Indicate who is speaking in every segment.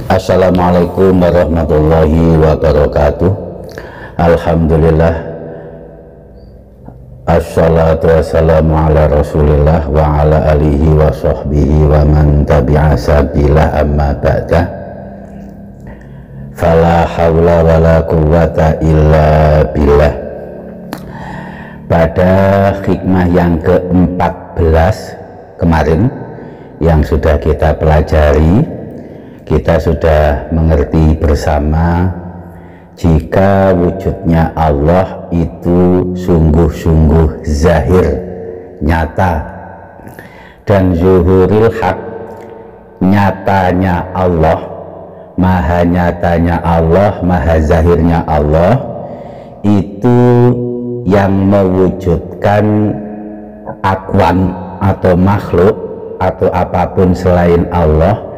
Speaker 1: Assalamualaikum warahmatullahi wabarakatuh. Alhamdulillah, assalatu wassalamu ala rasulillah wa ala alihi wa sahbihi wa man tabi'a sabilah, amma ba'dah. Fala hawla wa la quwwata illa billah. Pada hikmah yang ke-14 kemarin yang sudah kita pelajari, kita sudah mengerti bersama jika wujudnya Allah itu sungguh-sungguh zahir, nyata, dan zuhuril haq, nyatanya Allah, maha nyatanya Allah, maha zahirnya Allah, itu yang mewujudkan akwan atau makhluk atau apapun selain Allah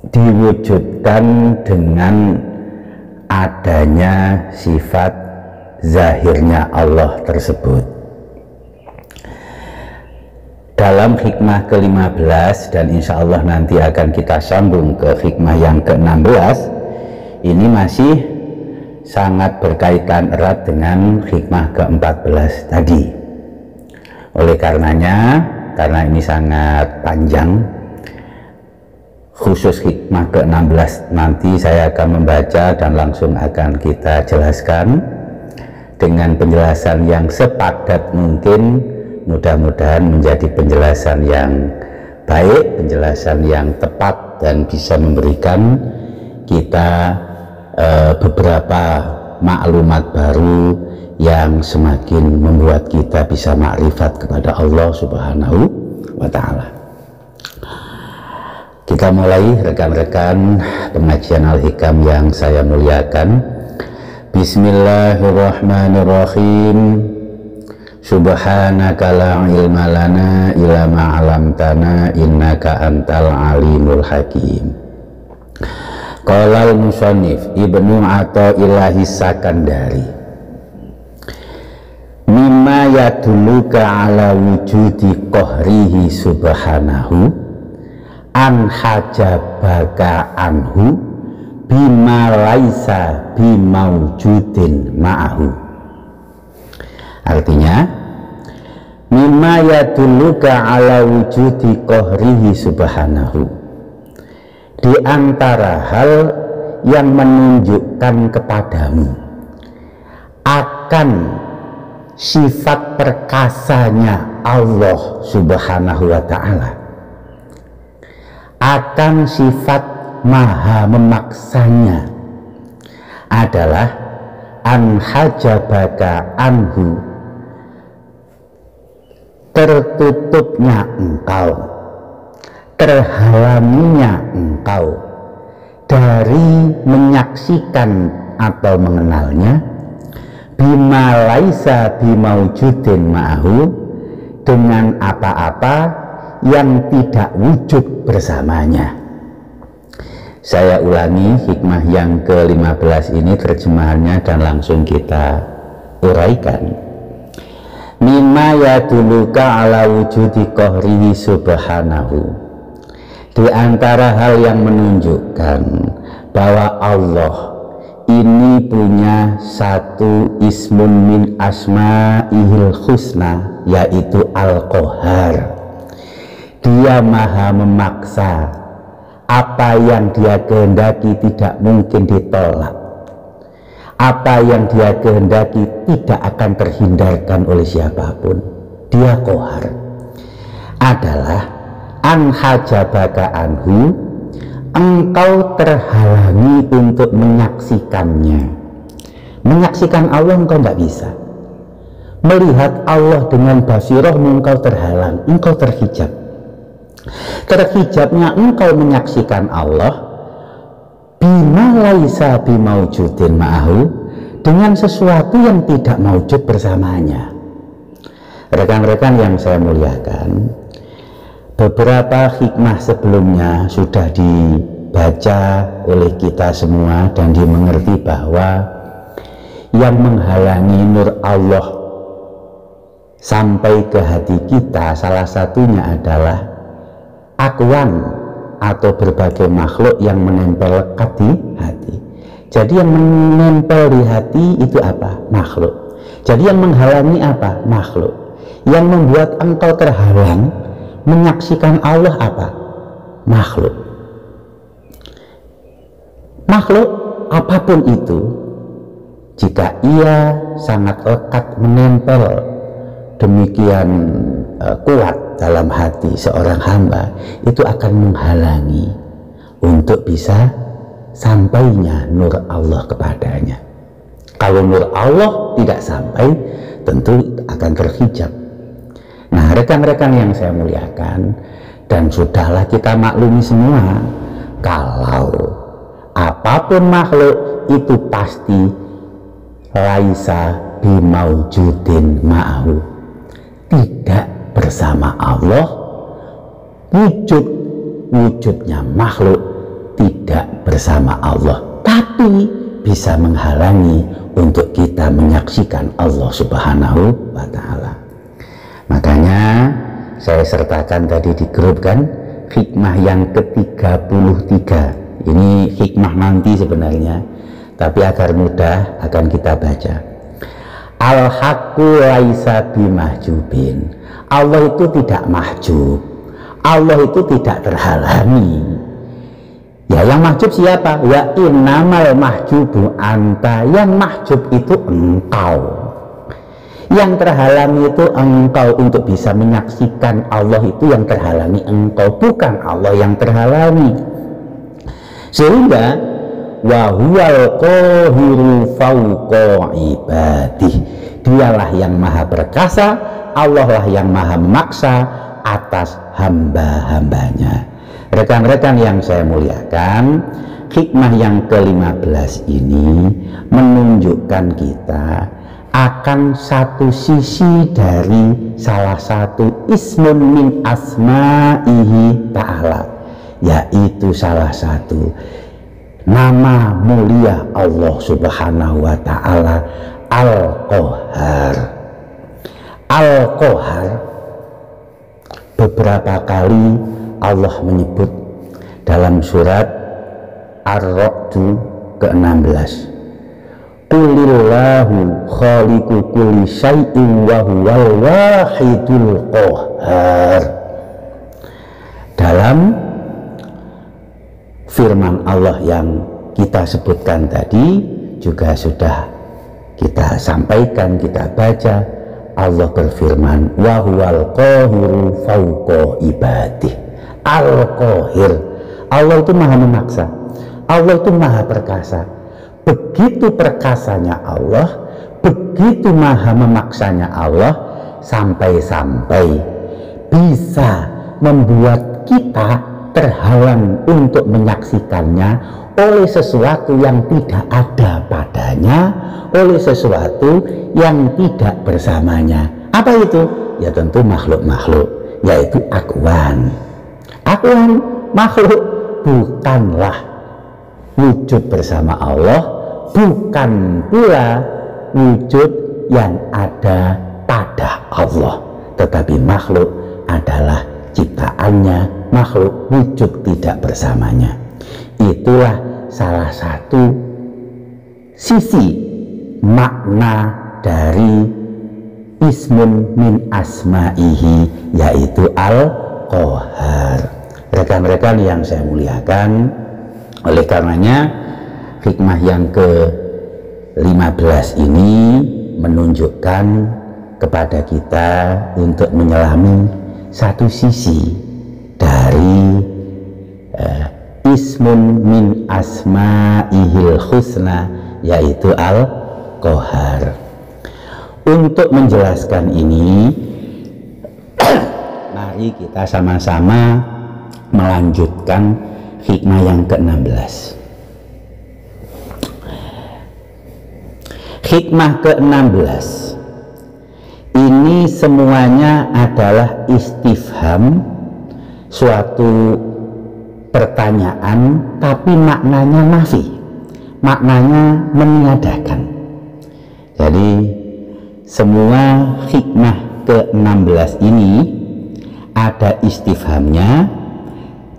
Speaker 1: diwujudkan dengan adanya sifat zahirnya Allah tersebut. Dalam hikmah ke-15, dan insya Allah nanti akan kita sambung ke hikmah yang ke-16, ini masih sangat berkaitan erat dengan hikmah ke-14 tadi. Oleh karenanya, karena ini sangat panjang, khusus hikmah ke-16 nanti saya akan membaca dan langsung akan kita jelaskan dengan penjelasan yang sepadat mungkin. Mudah-mudahan menjadi penjelasan yang baik, penjelasan yang tepat, dan bisa memberikan kita beberapa maklumat baru yang semakin membuat kita bisa makrifat kepada Allah Subhanahu wa Ta'ala. Kita mulai, rekan-rekan pengajian Al-Hikam yang saya muliakan. Bismillahirrahmanirrahim. Subhanaka la ilma lana illa ma 'allamtana innaka antal alimul hakim. Qala al-musannif Ibnu Athaillah Sakandari, mimma yadulluka ala wujudi qahrihi subhanahu an hajabaka anhu bima laisa bimaujudin ma'ahu. Artinya, mimma yadulluka ala wujudi qahrihi subhanahu, di antara hal yang menunjukkan kepadamu akan sifat perkasanya Allah Subhanahu wa Ta'ala, akan sifat maha memaksanya, adalah an hajabaka anhu, tertutupnya engkau, terhalanginya engkau dari menyaksikan atau mengenalnya, bima laisa bimaujudin ma'ahu, dengan apa-apa yang tidak wujud bersamanya. Saya ulangi hikmah yang ke-15 ini terjemahannya dan langsung kita uraikan. Mimma yadulluka ala wujudi qahrihi subhanahu, di antara hal yang menunjukkan bahwa Allah ini punya satu ismun min asma'ihil husna, yaitu Al-Qahhar. Dia maha memaksa, apa yang dia kehendaki tidak mungkin ditolak, apa yang dia kehendaki tidak akan terhindarkan oleh siapapun. Dia Qahhar. Adalah an hajabaka anhu, engkau terhalangi untuk menyaksikannya. Menyaksikan Allah engkau tidak bisa. Melihat Allah dengan basirahmu engkau terhalang, engkau terhijab. Terhijabnya engkau menyaksikan Allah bima laisa bimaujudin ma'ahu, dengan sesuatu yang tidak maujud bersamanya. Rekan-rekan yang saya muliakan, beberapa hikmah sebelumnya sudah dibaca oleh kita semua dan dimengerti bahwa yang menghalangi nur Allah sampai ke hati kita salah satunya adalah akwan atau berbagai makhluk yang menempel lekat di hati. Jadi yang menempel di hati itu apa? Makhluk. Jadi yang menghalangi apa? Makhluk. Yang membuat engkau terhalang menyaksikan Allah apa? Makhluk. Makhluk apapun itu, jika ia sangat lekat menempel demikian kuat dalam hati seorang hamba, itu akan menghalangi untuk bisa sampainya nur Allah kepadanya. Kalau nur Allah tidak sampai, tentu akan terhijab. Nah, rekan-rekan yang saya muliakan, dan sudahlah kita maklumi semua, kalau apapun makhluk itu pasti laisa bimaujudin ma'ahu, tidak bersama Allah. Wujudnya makhluk tidak bersama Allah, tapi bisa menghalangi untuk kita menyaksikan Allah Subhanahu wa Ta'ala. Makanya saya sertakan tadi di grup kan, hikmah yang ke-33. Ini hikmah nanti sebenarnya, tapi agar mudah akan kita baca. Al-haqqu laisa bimahjubin. Allah itu tidak mahjub, Allah itu tidak terhalangi. Ya, yang mahjub siapa? Ya innamal mahjubu anta. Yang mahjub itu engkau, yang terhalangi itu engkau. Untuk bisa menyaksikan Allah itu yang terhalangi engkau, bukan Allah yang terhalangi. Sehingga wahuwal qahiru fawqa ibadih, dialah yang maha perkasa, Allah lah yang maha memaksa atas hamba-hambanya. Rekan-rekan yang saya muliakan, hikmah yang ke-15 ini menunjukkan kita akan satu sisi dari salah satu ismun min asma'ihi ta'ala, yaitu salah satu nama mulia Allah Subhanahu wa Ta'ala, Al-Qahhar. Al-Qahhar, beberapa kali Allah menyebut dalam surat Ar-Ra'd ke-16. Qulillahu khaliqu kulli syai'in wa huwal wahidul qahhar. Dalam firman Allah yang kita sebutkan tadi juga sudah kita sampaikan, kita baca. Allah berfirman, wa huwal qahiru fawqa ibadih. Al-Qahir, Allah itu maha memaksa, Allah itu maha perkasa. Begitu perkasanya Allah, begitu maha memaksanya Allah, sampai-sampai bisa membuat kita terhalang untuk menyaksikannya oleh sesuatu yang tidak ada padanya, oleh sesuatu yang tidak bersamanya. Apa itu? Ya tentu makhluk-makhluk, yaitu akuan. Akuan makhluk bukanlah wujud bersama Allah, bukan pula wujud yang ada pada Allah, tetapi makhluk adalah ciptaannya, makhluk wujud tidak bersamanya. Itulah salah satu sisi makna dari ismun min asma'ihi, yaitu Al-Qahhar. Rekan-rekan yang saya muliakan, oleh karenanya hikmah yang ke-15 ini menunjukkan kepada kita untuk menyelami satu sisi dari ismun min asma'ihil husna, yaitu Al-Qahhar. Untuk menjelaskan ini, mari kita sama-sama melanjutkan hikmah yang ke-16. Hikmah ke-16 ini semuanya adalah istifham, suatu pertanyaan, tapi maknanya nafi, maknanya meniadakan. Jadi semua hikmah ke-16 ini ada istifhamnya,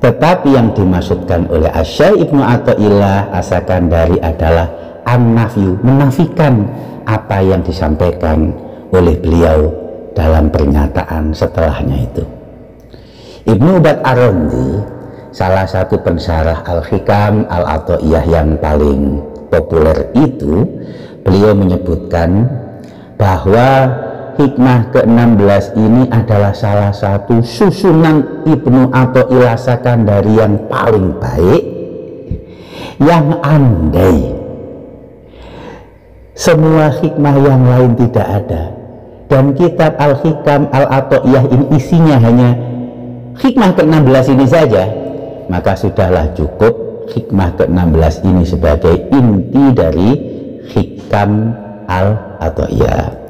Speaker 1: Tetapi yang dimaksudkan oleh Asy-Syaikh Ibnu Athaillah As-Sakandari adalah an-nafyu, menafikan apa yang disampaikan oleh beliau dalam pernyataan setelahnya itu. Ibnu Ubad Ar-Randi, salah satu pensyarah Al-Hikam Al-Athaiyah yang paling populer itu, beliau menyebutkan bahwa hikmah ke-16 ini adalah salah satu susunan Ibnu Athaillah Sakandari yang paling baik, yang andai semua hikmah yang lain tidak ada dan kitab Al-Hikam Al-Athaiyah ini isinya hanya hikmah ke-16 ini saja, maka sudahlah cukup hikmah ke-16 ini sebagai inti dari Hikam Al-Athaiyah.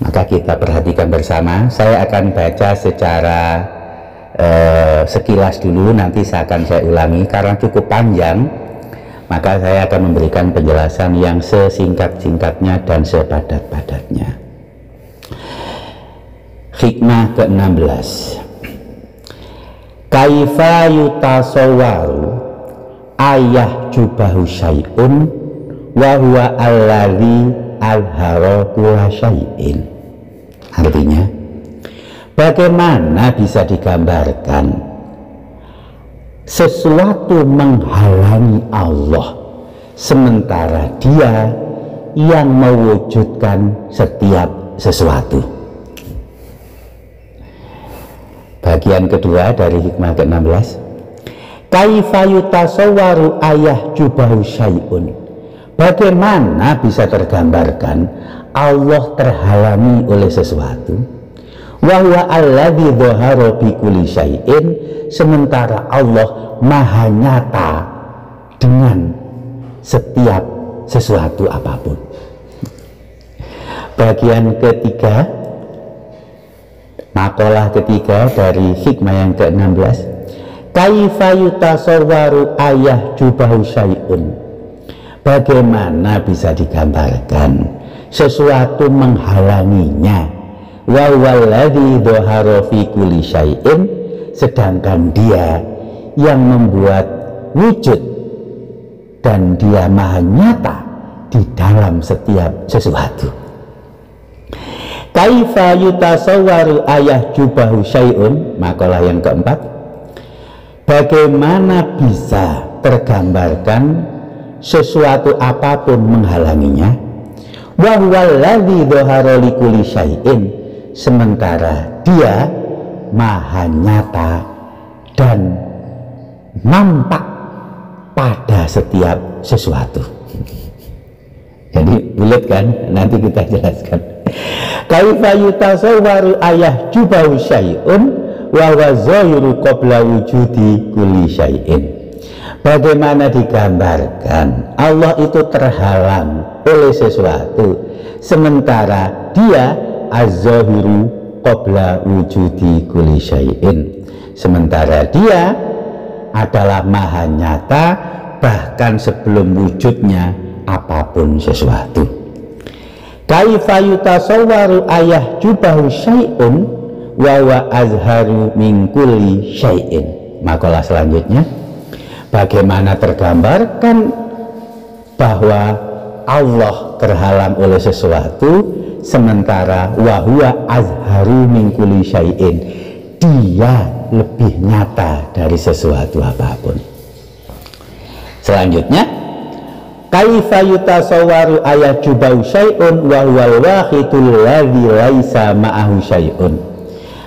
Speaker 1: Maka kita perhatikan bersama. Saya akan baca secara sekilas dulu, nanti saya ulangi karena cukup panjang, maka saya akan memberikan penjelasan yang sesingkat-singkatnya dan sepadat-padatnya. Hikmah ke-16. Kaifa yutasawwaru ayah jubahu syai'un wa huwa alladzi azhara kulla syai'in. Artinya, bagaimana bisa digambarkan sesuatu menghalangi Allah sementara Dia yang mewujudkan setiap sesuatu. Bagian kedua dari hikmah ke-16. Kaifa yutasawwaru ayah jubahu syai'un. Bagaimana bisa tergambarkan Allah terhalangi oleh sesuatu? Wa huwa alladzi dhahara bi kulli syai'in, sementara Allah maha nyata dengan setiap sesuatu apapun. Bagian ketiga, makalah ketiga dari hikmah yang ke-16. Kaifa yutasawwaru ayah jubahu syai'un. Bagaimana bisa digambarkan sesuatu menghalanginya? Wa walladzi dhahara fi kulli syai'in, sedangkan Dia yang membuat wujud dan Dia maha nyata di dalam setiap sesuatu. Kaifa yutasawwaru ayah jubahu syai'un. Makalah yang keempat. Bagaimana bisa tergambarkan sesuatu apapun menghalanginya? Wa huwallazi dhahara likulli syai'in, sementara Dia maha nyata dan nampak pada setiap sesuatu. Jadi bulat kan? Nanti kita jelaskan. Kaifa yutasawwaru ayah jubahu syai'un wa huwa zahiru qabla wujudi kulli syai'in. Bagaimana digambarkan Allah itu terhalang oleh sesuatu sementara Dia az-zahiru qabla wujudi kulli syai'in, sementara Dia adalah maha nyata bahkan sebelum wujudnya apapun sesuatu. Kaifa yutasawwaru ayah jubahu syai'un wa huwa azharu min kulli syai'in. Makalah selanjutnya, bagaimana tergambarkan bahwa Allah terhalang oleh sesuatu sementara wahwa azharu min kulli syai'in, Dia lebih nyata dari sesuatu apapun. Selanjutnya, kaifa yutasawwaru ayat jubahu syai'un wa huwal wahidul ladzi laisa ma'ahu syai'un.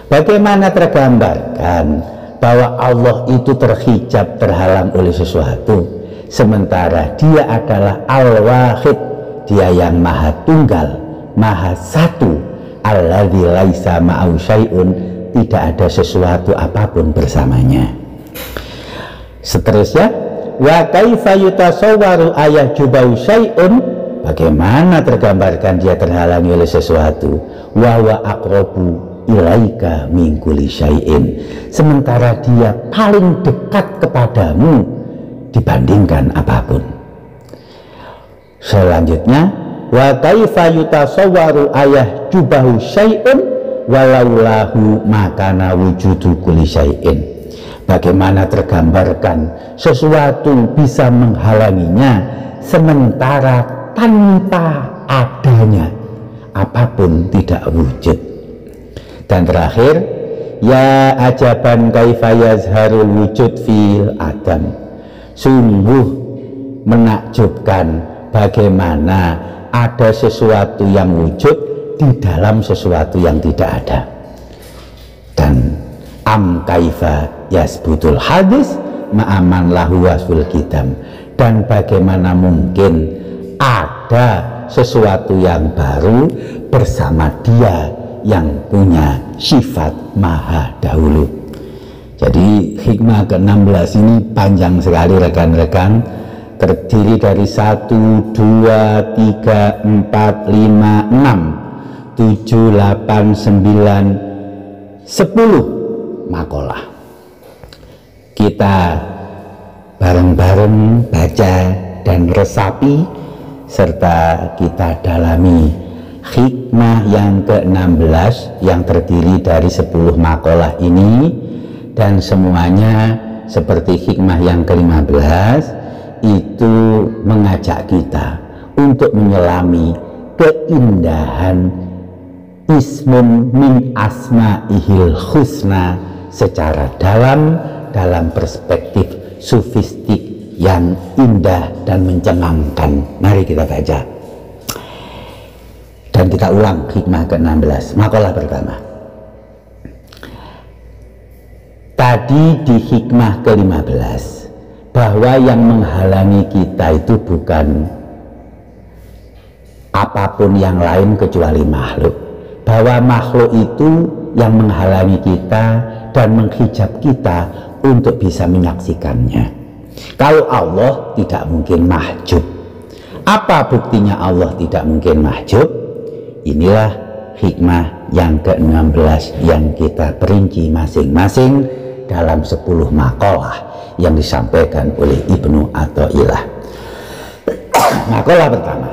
Speaker 1: Bagaimana tergambarkan bahwa Allah itu terhijab, terhalang oleh sesuatu sementara Dia adalah al-wahid, Dia yang maha tunggal, maha satu, alladzi laisa ma'ahu syai'un, tidak ada sesuatu apapun bersamanya. Seterusnya, wa kaifa yutasawwaru ayat jubahu syai'un. Bagaimana tergambarkan Dia terhalangi oleh sesuatu? Wa huwa aqrabu ilaika min kulli syai'in, sementara Dia paling dekat kepadamu dibandingkan apapun. Selanjutnya, wa kaifa yutasawwaru ayah jubahu syai'un walaulahu makana wujudu kulli syai'in. Bagaimana tergambarkan sesuatu bisa menghalanginya sementara tanpa adanya apapun tidak wujud. Dan terakhir, ya ajaban kaifa yazharul wujud fil adam. Sungguh menakjubkan bagaimana ada sesuatu yang wujud di dalam sesuatu yang tidak ada. Dan kaifa yasbutul hadis ma'aman lahu wasful kidam. Dan bagaimana mungkin ada sesuatu yang baru bersama dia yang punya sifat maha dahulu. Jadi hikmah ke-16 ini panjang sekali rekan-rekan, terdiri dari 1, 2, 3, 4, 5, 6, 7, 8, 9, 10 makalah. Kita bareng-bareng baca dan resapi serta kita dalami hikmah yang ke-16 yang terdiri dari 10 makalah ini, dan semuanya seperti hikmah yang ke-15 itu mengajak kita untuk menyelami keindahan ismun min asma'ihil husna secara dalam perspektif sufistik yang indah dan mencengangkan. Mari kita baca dan kita ulang hikmah ke-16. Makalah pertama. Tadi di hikmah ke-15 bahwa yang menghalangi kita itu bukan apapun yang lain kecuali makhluk. Bahwa makhluk itu yang menghalangi kita dan menghijab kita untuk bisa menyaksikannya. Kalau Allah tidak mungkin mahjub. Apa buktinya Allah tidak mungkin mahjub? Inilah hikmah yang ke-16 yang kita perinci masing-masing dalam 10 makalah yang disampaikan oleh Ibnu Athaillah. Makalah pertama,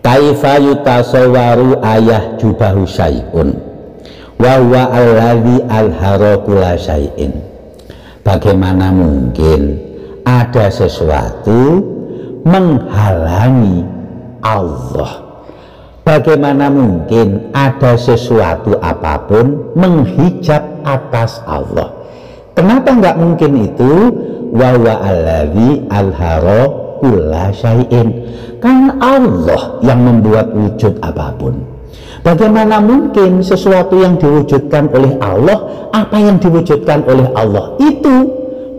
Speaker 1: kaifa yutasawwaru ayah jubahu syai'un wa huwa alladzi alhara kulla syai'in. Bagaimana mungkin ada sesuatu menghalangi Allah? Bagaimana mungkin ada sesuatu apapun menghijab atas Allah? Kenapa nggak mungkin itu? Wa huwa alladzi alhara kulla syai'in. Karena Allah yang membuat wujud apapun. Bagaimana mungkin sesuatu yang diwujudkan oleh Allah, apa yang diwujudkan oleh Allah itu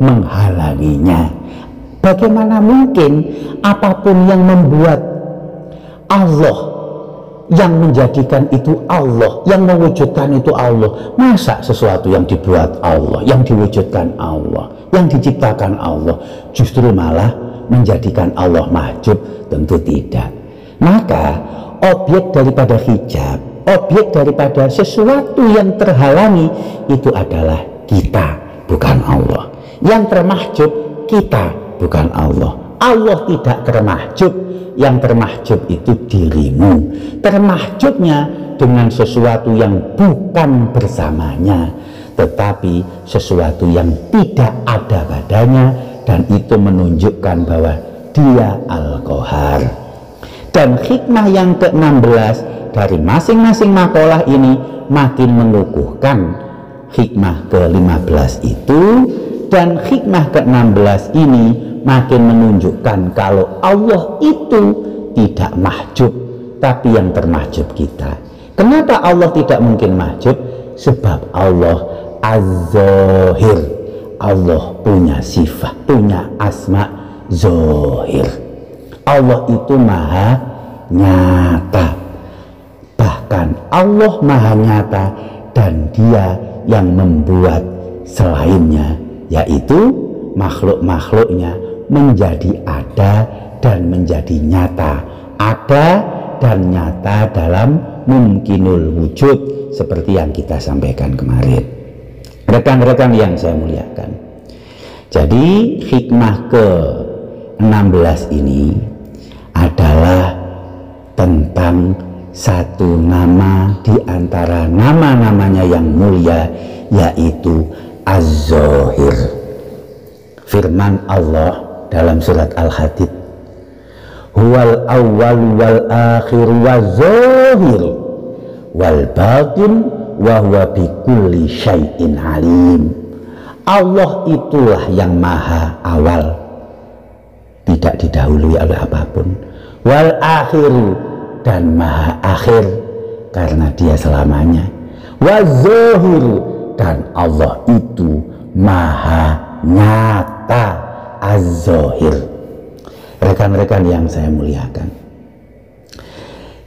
Speaker 1: menghalanginya? Bagaimana mungkin apapun yang membuat Allah, yang menjadikan itu Allah, yang mewujudkan itu Allah? Masa sesuatu yang dibuat Allah, yang diwujudkan Allah, yang diciptakan Allah justru malah menjadikan Allah mahjub? Tentu tidak. Maka objek daripada hijab, objek daripada sesuatu yang terhalangi itu adalah kita, bukan Allah. Yang termahjub kita, bukan Allah. Allah tidak termahjub. Yang termahjub itu dirimu. Termahjubnya dengan sesuatu yang bukan bersamanya, tetapi sesuatu yang tidak ada padanya, dan itu menunjukkan bahwa dia Al-Qahar. Dan hikmah yang ke-16 dari masing-masing makalah ini makin mengukuhkan hikmah ke-15 itu, dan hikmah ke-16 ini makin menunjukkan kalau Allah itu tidak mahjub, tapi yang termahjub kita. Kenapa Allah tidak mungkin mahjub? Sebab Allah Az-Zahir. Allah punya sifat, punya asma Zahir. Allah itu maha nyata. Bahkan Allah maha nyata dan dia yang membuat selainnya, yaitu makhluk-makhluknya menjadi ada dan menjadi nyata. Ada dan nyata dalam mumkinul wujud, seperti yang kita sampaikan kemarin. Rekan-rekan yang saya muliakan, jadi hikmah ke-16 ini adalah tentang satu nama di antara nama-namanya yang mulia, yaitu Az-Zahir. Firman Allah dalam surat Al-Hadid, huwal awwal wal akhir wal zahir wal batin wa huwa bikulli syai'in alim. Allah itulah yang maha awal, tidak didahului oleh apapun, wal akhir, dan maha akhir karena dia selamanya, wal zahir, dan Allah itu maha nyata, az-zahir. Rekan-rekan yang saya muliakan,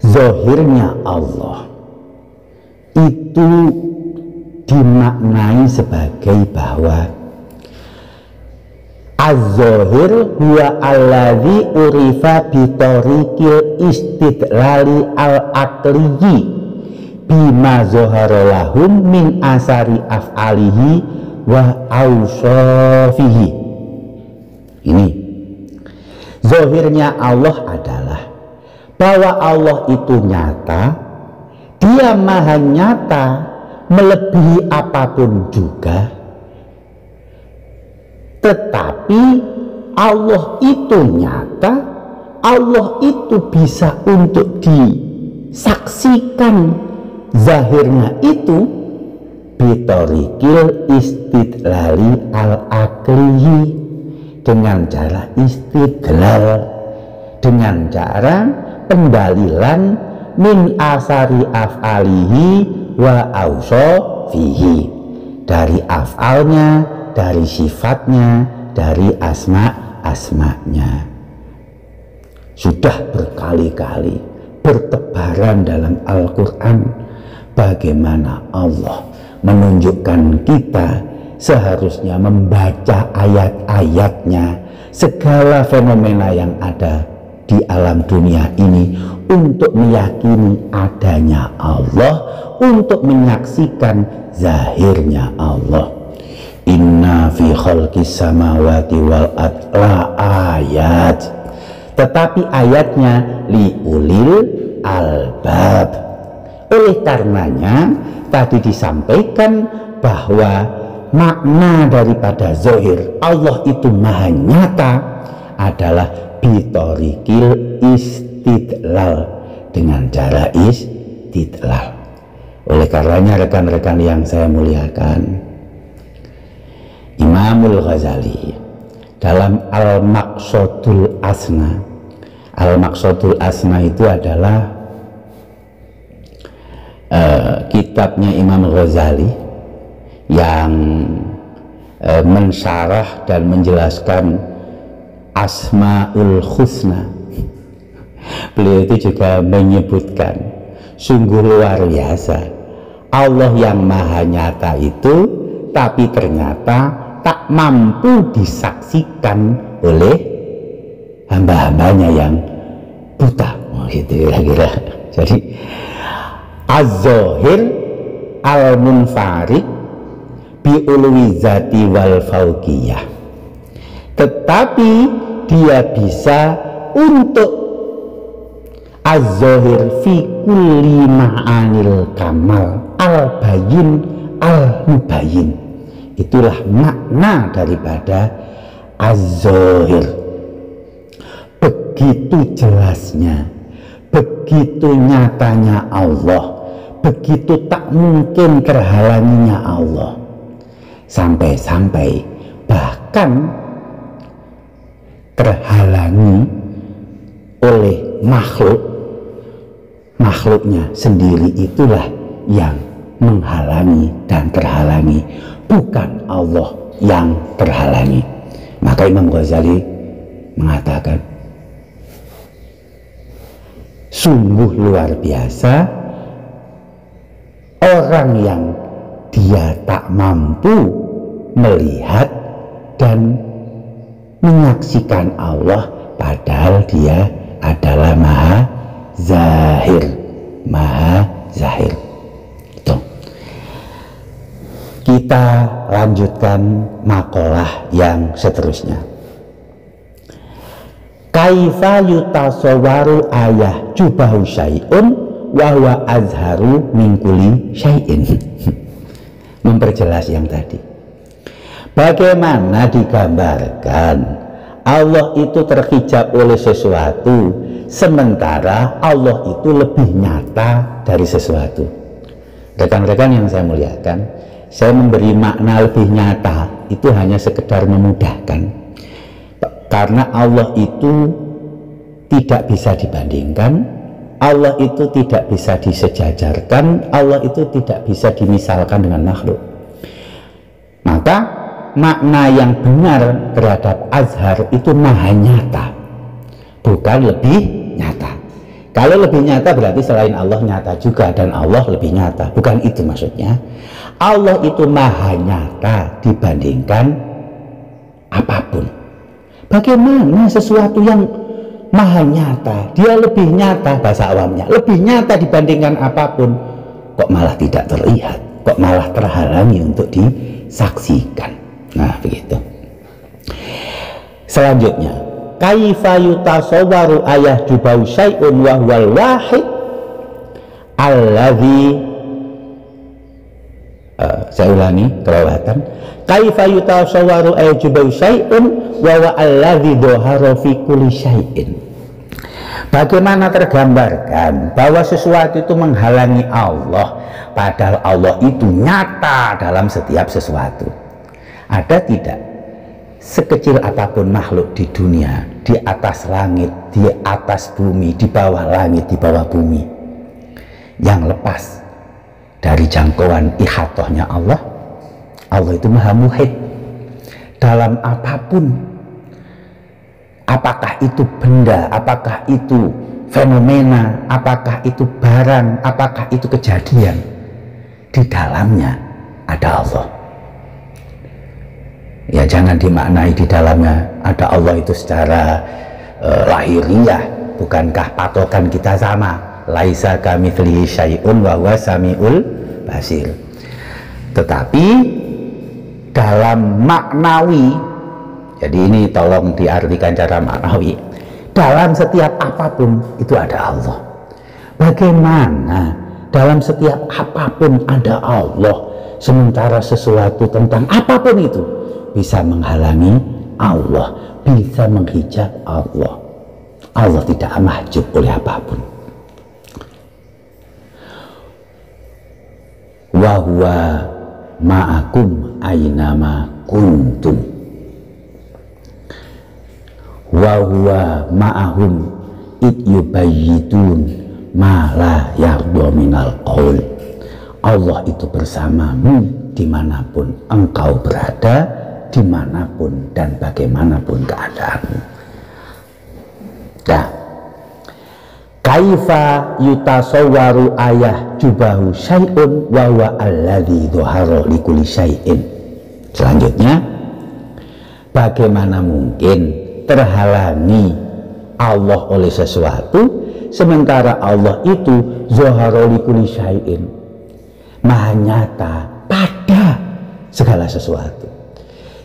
Speaker 1: zahirnya Allah itu dimaknai sebagai bahwa az-zahir huwa alladzi urifa bi tariqil istidlali al-aqliyi bima zahara lahum min asari af'alihi wa awsafihi. Ini zahirnya Allah adalah bahwa Allah itu nyata, dia maha nyata, melebihi apapun juga. Tetapi Allah itu nyata, Allah itu bisa untuk disaksikan zahirnya itu bitorikil istidlali al-aqliyi, dengan cara istidlal, dengan cara pendalilan min asari af'alihi wa awsafihi, dari af'alnya, dari sifatnya, dari asma-asmanya. Sudah berkali-kali bertebaran dalam Al-Quran bagaimana Allah menunjukkan kita seharusnya membaca ayat-ayatnya, segala fenomena yang ada di alam dunia ini, untuk meyakini adanya Allah, untuk menyaksikan zahirnya Allah. Inna fi khalqis samawati wal ardh la ayat, tetapi ayatnya liulil albab. Oleh karenanya tadi disampaikan bahwa makna daripada zahir Allah itu maha nyata adalah bitorikil istidlal, dengan cara istidlal. Oleh karenanya rekan-rekan yang saya muliakan, Imamul Ghazali dalam Al-Maqsadul Asna, Al-Maqsadul Asna itu adalah kitabnya Imam Ghazali yang mensyarah dan menjelaskan Asmaul Husna. Beliau itu juga menyebutkan sungguh luar biasa Allah yang maha nyata itu, tapi ternyata tak mampu disaksikan oleh hamba-hambanya yang buta, gitu kira-kira. Jadi az-zahir al-munfarid bi'ulwi zati wal fauqiyah, tetapi dia bisa untuk az-zahir fi kulli ma'anil kamal al-bayin al-mubayyin. Itulah makna daripada az-zahir. Begitu jelasnya, begitu nyatanya Allah, begitu tak mungkin terhalanginya Allah, sampai-sampai bahkan terhalangi oleh makhluknya sendiri. Itulah yang menghalangi dan terhalangi, bukan Allah yang terhalangi. Maka Imam Ghazali mengatakan sungguh luar biasa orang yang dia tak mampu melihat dan menyaksikan Allah, padahal dia adalah maha zahir, maha zahir. Itu. Kita lanjutkan makalah yang seterusnya. Kaifa yutasawwaru ayah jubahu syai'un wa huwa azharu min kulli syai'in. Memperjelas yang tadi. Bagaimana digambarkan Allah itu terhijab oleh sesuatu, sementara Allah itu lebih nyata dari sesuatu. Rekan-rekan yang saya muliakan, saya memberi makna lebih nyata itu hanya sekedar memudahkan, karena Allah itu tidak bisa dibandingkan, Allah itu tidak bisa disejajarkan, Allah itu tidak bisa dimisalkan dengan makhluk. Maka makna yang benar terhadap azhar itu maha nyata, bukan lebih nyata. Kalau lebih nyata berarti selain Allah nyata juga, dan Allah lebih nyata, bukan itu maksudnya. Allah itu maha nyata dibandingkan apapun. Bagaimana sesuatu yang maha nyata, dia lebih nyata, bahasa awamnya lebih nyata dibandingkan apapun, kok malah tidak terlihat, kok malah terhalangi untuk disaksikan. Nah begitu. Selanjutnya, kaifa yutasawwaru ayah jubau syai'un wa huwal wahid alladzi, saya ulangi kelewatan, kaifa yutasawwaru ayah jubau syai'un wa huwa alladzi dhahara fi kulli syai'in. Bagaimana tergambarkan bahwa sesuatu itu menghalangi Allah, padahal Allah itu nyata dalam setiap sesuatu. Ada tidak sekecil apapun makhluk di dunia, di atas langit, di atas bumi, di bawah langit, di bawah bumi, yang lepas dari jangkauan ihatohnya Allah? Allah itu maha muhit dalam apapun. Apakah itu benda, apakah itu fenomena, apakah itu barang, apakah itu kejadian, di dalamnya ada Allah. Ya jangan dimaknai di dalamnya ada Allah itu secara lahiriah. Bukankah patokan kita sama? Laisa kamitslihi syai'un wa huwa samiul basir. Tetapi dalam maknawi, jadi ini tolong diartikan cara maknawi, dalam setiap apapun itu ada Allah. Bagaimana dalam setiap apapun ada Allah, sementara sesuatu tentang apapun itu bisa menghalangi Allah, bisa menghijab Allah. Allah tidak mahjub oleh apapun. Wa huwa ma'akum aynama kuntum, wa huwa ma'ahum id yubayyitun ma la yardha minal qaul. Allah itu bersamamu dimanapun engkau berada, dimanapun dan bagaimanapun keadaanmu. Nah, kaifa yutasawwaru ayah jubahu syai'un wa huwa alladzi dhahara likulli syai'in. Selanjutnya, bagaimana mungkin terhalangi Allah oleh sesuatu, sementara Allah itu dhahara likulli syai'in, maha nyata pada segala sesuatu.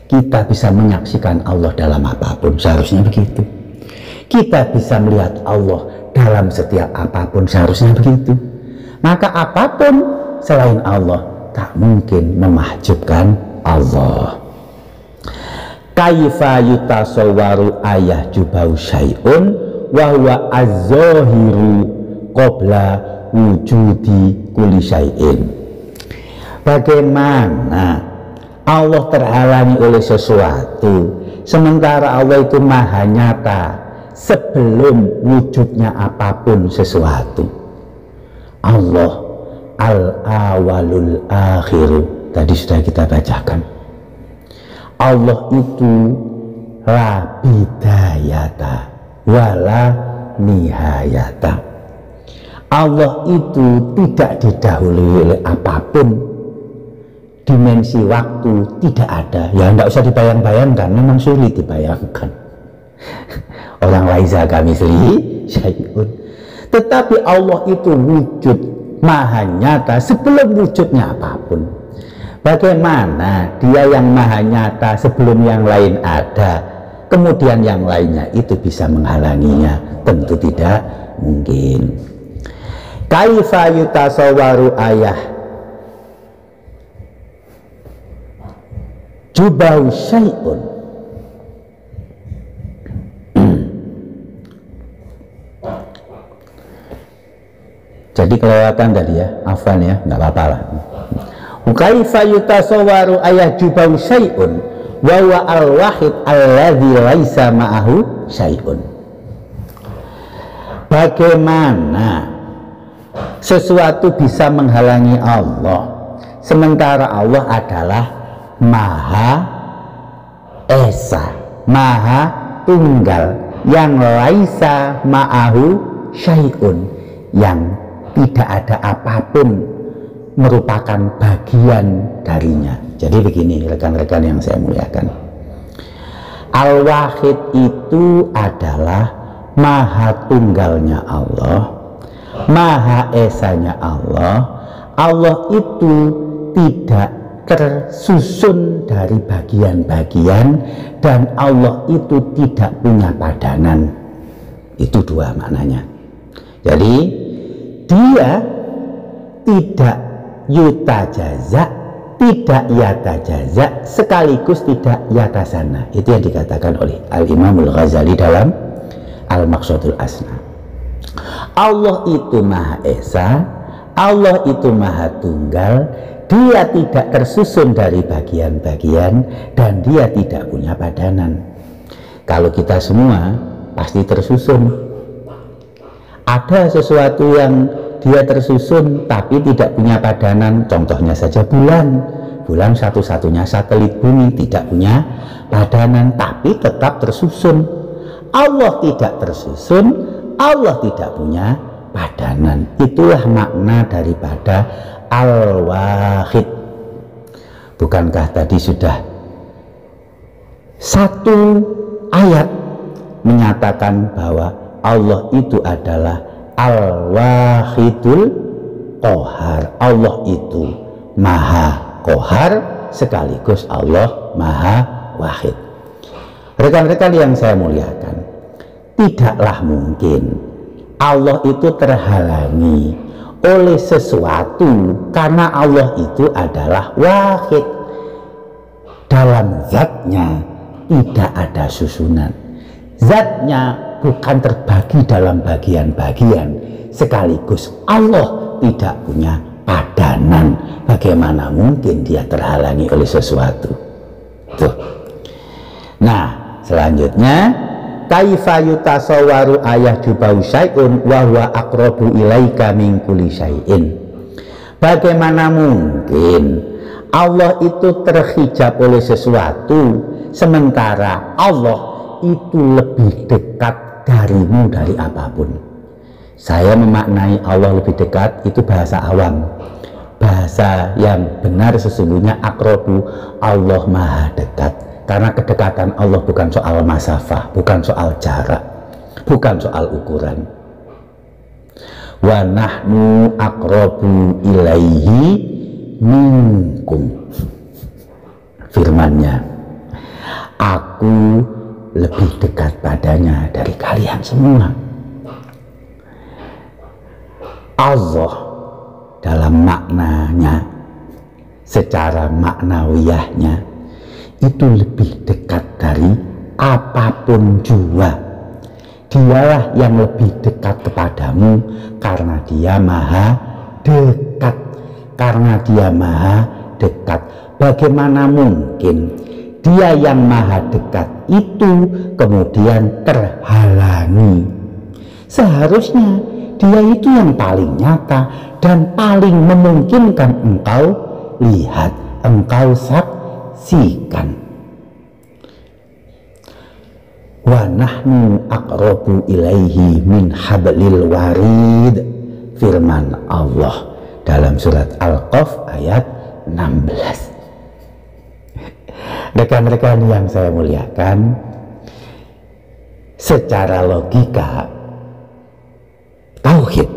Speaker 1: Kita bisa menyaksikan Allah dalam apapun, seharusnya begitu. Kita bisa melihat Allah dalam setiap apapun, seharusnya begitu. Maka apapun selain Allah tak mungkin memahjubkan Allah. Kaifa yutasawwaru ayah jubau syai'un wa huwa az-zahiru qabla wujudi kulli syai'in. Bagaimana Allah terhalangi oleh sesuatu, sementara Allah itu maha nyata sebelum wujudnya apapun sesuatu. Allah al-awwalul akhiru, tadi sudah kita bacakan. Allah itu la bidayata wala nihayata. Allah itu tidak didahului oleh apapun. Dimensi waktu tidak ada. Ya tidak usah dibayang-bayangkan, memang sulit dibayangkan. Orang laisa kamitslihi syai'un. Tetapi Allah itu wujud maha nyata sebelum wujudnya apapun. Bagaimana dia yang maha nyata sebelum yang lain ada, kemudian yang lainnya itu bisa menghalanginya? Tentu tidak mungkin. Kaifa yutasawwaru ayah yahjubahu syai'un. Jadi kelewatan tadi ya, afwan ya, nggak apa-apa lah. Kaifa yutasawwaru ayahjubahu syai'un wa huwa al-wahid alladzi laisa ma'ahu syai'un. Bagaimana sesuatu bisa menghalangi Allah sementara Allah adalah Maha Esa, Maha Tunggal, yang laisa ma'ahu syai'un, yang tidak ada apapun merupakan bagian darinya. Jadi begini rekan-rekan yang saya muliakan, Al-Wahid itu adalah Maha Tunggalnya Allah, Maha Esanya Allah. Allah itu tidak tersusun dari bagian-bagian, dan Allah itu tidak punya padanan. Itu dua maknanya. Jadi dia tidak yutajaza, tidak yatajaza, sekaligus tidak yatasana. Itu yang dikatakan oleh Al-Imamul Ghazali dalam Al-Maqsadul Asna. Allah itu Maha Esa, Allah itu Maha Tunggal, dia tidak tersusun dari bagian-bagian, dan dia tidak punya padanan. Kalau kita semua pasti tersusun. Ada sesuatu yang dia tersusun tapi tidak punya padanan. Contohnya saja bulan. Bulan satu-satunya satelit bumi, tidak punya padanan tapi tetap tersusun. Allah tidak tersusun, Allah tidak punya padanan. Itulah makna daripada Al-Wahid. Bukankah tadi sudah satu ayat menyatakan bahwa Allah itu adalah Al-Wahidul Qahar. Allah itu Maha Qahar sekaligus Allah Maha Wahid. Rekan-rekan yang saya muliakan, tidaklah mungkin Allah itu terhalangi oleh sesuatu, karena Allah itu adalah Wahid. Dalam zatnya tidak ada susunan, zatnya bukan terbagi dalam bagian-bagian, sekaligus Allah tidak punya padanan. Bagaimana mungkin dia terhalangi oleh sesuatu? Tuh. Nah, selanjutnya, kaifa yutasawwaru ayahjubahu syai'un wa huwa aqrabu ilaika min kulli syai'in. Bagaimana mungkin Allah itu terhijab oleh sesuatu sementara Allah itu lebih dekat darimu dari apapun. Saya memaknai Allah lebih dekat itu bahasa awam. Bahasa yang benar sesungguhnya aqrabu, Allah Maha dekat. Karena kedekatan Allah bukan soal masafah, bukan soal jarak, bukan soal ukuran. Wa nahnu aqrabu ilaihi minkum. Firman-Nya, aku lebih dekat padanya dari kalian semua. Allah dalam maknanya, secara maknawiyahnya, itu lebih dekat dari apapun jua. Dialah yang lebih dekat kepadamu karena dia Maha dekat. Karena dia Maha dekat, bagaimana mungkin dia yang Maha dekat itu kemudian terhalangi? Seharusnya dia itu yang paling nyata dan paling memungkinkan engkau lihat, engkau saksikan. Wa nahnu aqrabu ilaihi min hablil warid. Firman Allah dalam surat Al-Qaf ayat 16. Rekan-rekan yang saya muliakan, secara logika tauhid,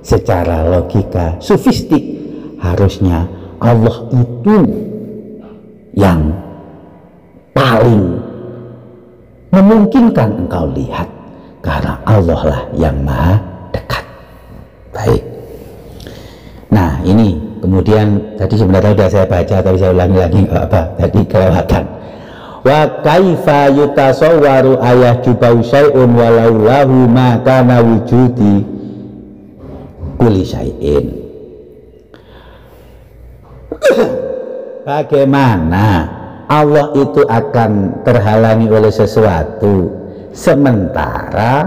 Speaker 1: secara logika sufistik, harusnya Allah itu yang paling memungkinkan engkau lihat, karena Allah lah yang Maha dekat. Baik. Nah, ini kemudian tadi sebenarnya sudah saya baca tapi saya ulangi lagi nggak apa, tadi kelewatan. Wa kaifa yutasawwaru ayahjubu syai'un walau lahu ma kana wujudi kulli syai'in. Bagaimana Allah itu akan terhalangi oleh sesuatu, sementara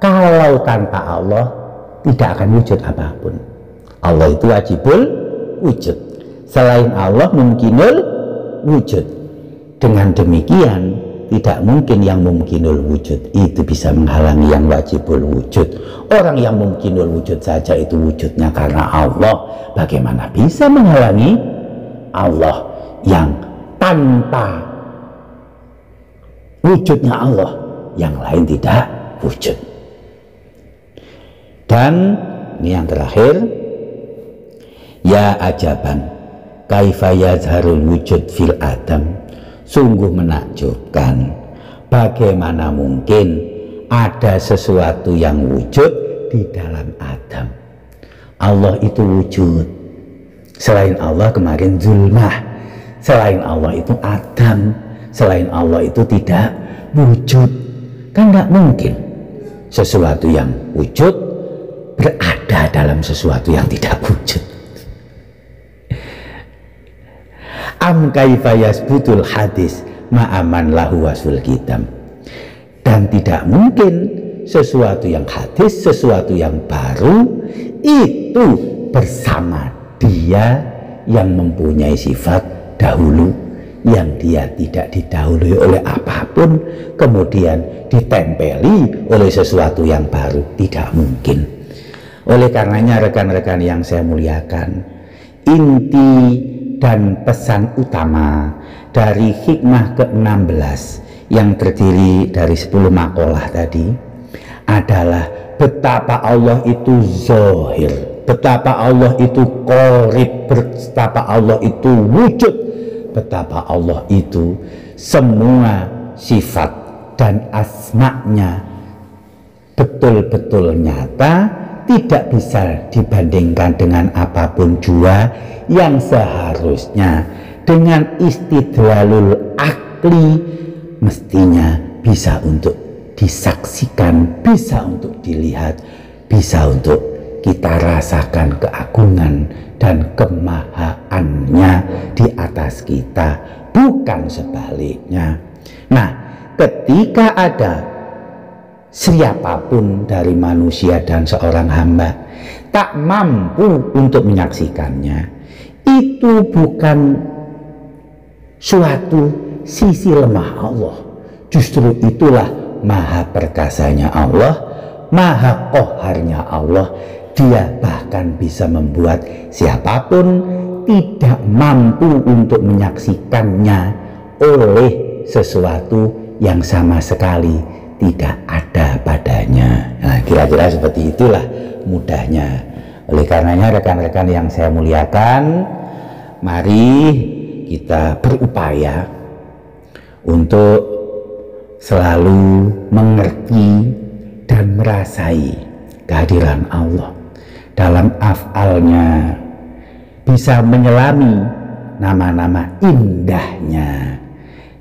Speaker 1: kalau tanpa Allah tidak akan wujud apapun. Allah itu wajibul wujud, selain Allah mungkinul wujud. Dengan demikian tidak mungkin yang mungkinul wujud itu bisa menghalangi yang wajibul wujud. Orang yang mungkinul wujud saja itu wujudnya karena Allah, bagaimana bisa menghalangi Allah yang tanpa wujudnya Allah yang lain tidak wujud. Dan ini yang terakhir, ya ajaban kaifa yazharul wujud fil adam, sungguh menakjubkan bagaimana mungkin ada sesuatu yang wujud di dalam Adam. Allah itu wujud, selain Allah kemarin zulmah, selain Allah itu Adam, selain Allah itu tidak wujud. Kan nggak mungkin sesuatu yang wujud berada dalam sesuatu yang tidak wujud. Am kaifa yasbutul hadis ma'aman lahu wasul kitam, dan tidak mungkin sesuatu yang hadis, sesuatu yang baru itu bersama dia yang mempunyai sifat dahulu, yang dia tidak didahului oleh apapun kemudian ditempeli oleh sesuatu yang baru, tidak mungkin. Oleh karenanya rekan-rekan yang saya muliakan, inti dan pesan utama dari hikmah ke-16 yang terdiri dari 10 makalah tadi adalah betapa Allah itu zahir, betapa Allah itu qorib, betapa Allah itu wujud, betapa Allah itu semua sifat dan asma'nya betul-betul nyata, tidak bisa dibandingkan dengan apapun jua, yang seharusnya dengan istidlalul akli mestinya bisa untuk disaksikan, bisa untuk dilihat, bisa untuk kita rasakan keagungan dan kemahaannya di atas kita, bukan sebaliknya. Nah, ketika ada siapapun dari manusia dan seorang hamba tak mampu untuk menyaksikannya, itu bukan suatu sisi lemah Allah. Justru itulah maha perkasanya Allah, maha qaharnya Allah. Dia bahkan bisa membuat siapapun tidak mampu untuk menyaksikannya oleh sesuatu yang sama sekali tidak ada padanya. Nah, kira-kira seperti itulah mudahnya. Oleh karenanya rekan-rekan yang saya muliakan, mari kita berupaya untuk selalu mengerti dan merasai kehadiran Allah dalam af'alnya, bisa menyelami nama-nama indahnya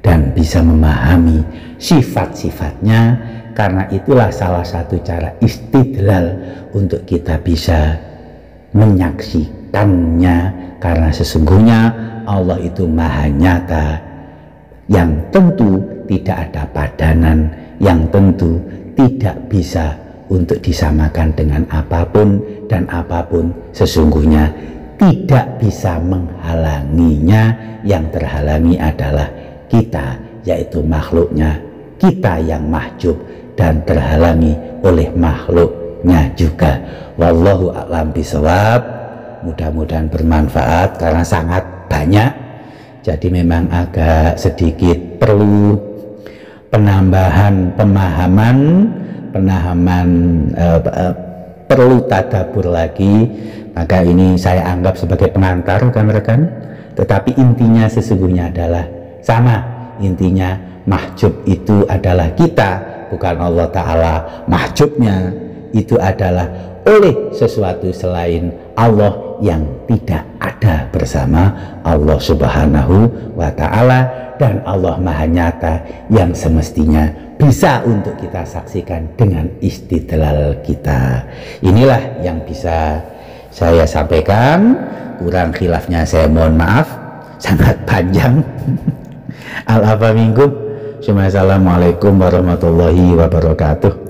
Speaker 1: dan bisa memahami sifat-sifatnya. Karena itulah salah satu cara istidlal untuk kita bisa menyaksikannya, karena sesungguhnya Allah itu maha nyata, yang tentu tidak ada padanan, yang tentu tidak bisa untuk disamakan dengan apapun, dan apapun sesungguhnya tidak bisa menghalanginya. Yang terhalangi adalah kita, yaitu makhluknya, kita yang mahjub dan terhalangi oleh makhluknya juga. Wallahu a'lam bishawab. Mudah-mudahan bermanfaat karena sangat banyak, jadi memang agak sedikit perlu penambahan pemahaman, perlu tadabbur lagi. Maka ini saya anggap sebagai pengantar rekan-rekan, tetapi intinya sesungguhnya adalah sama. Intinya mahjub itu adalah kita, bukan Allah Ta'ala. Mahjubnya itu adalah oleh sesuatu selain Allah yang tidak ada bersama Allah Subhanahu wa Ta'ala, dan Allah Maha Nyata yang semestinya bisa untuk kita saksikan dengan istidlal kita. Inilah yang bisa saya sampaikan. Kurang khilafnya saya mohon maaf, sangat panjang. Al-afa minkum. Assalamualaikum warahmatullahi wabarakatuh.